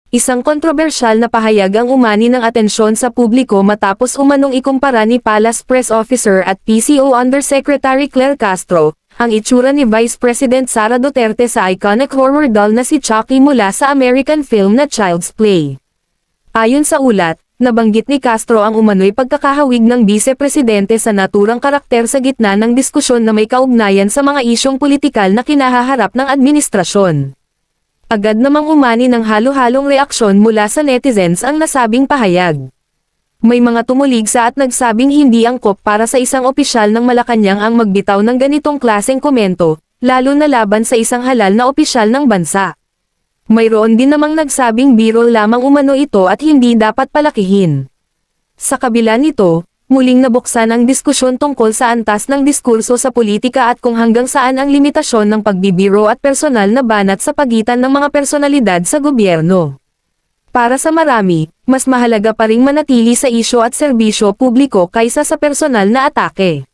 Isang kontrobersyal na pahayag ang umani ng atensyon sa publiko matapos umanong ikumpara ni Palace Press Officer at PCO Undersecretary Claire Castro, ang itsura ni Vice President Sara Duterte sa iconic horror doll na si Chucky mula sa American film na Child's Play. Ayon sa ulat, nabanggit ni Castro ang umano'y pagkakahawig ng Vice-Presidente sa naturang karakter sa gitna ng diskusyon na may kaugnayan sa mga isyong politikal na kinahaharap ng administrasyon. Agad namang umani ng halo-halong reaksyon mula sa netizens ang nasabing pahayag. May mga tumulig sa at nagsabing hindi angkop para sa isang opisyal ng Malacanang ang magbitaw ng ganitong klaseng komento, lalo na laban sa isang halal na opisyal ng bansa. Mayroon din namang nagsabing biro lamang umano ito at hindi dapat palakihin. Sa kabila nito, muling nabuksan ang diskusyon tungkol sa antas ng diskurso sa politika at kung hanggang saan ang limitasyon ng pagbibiro at personal na banat sa pagitan ng mga personalidad sa gobyerno. Para sa marami, mas mahalaga pa ring manatili sa isyu at serbisyo publiko kaysa sa personal na atake.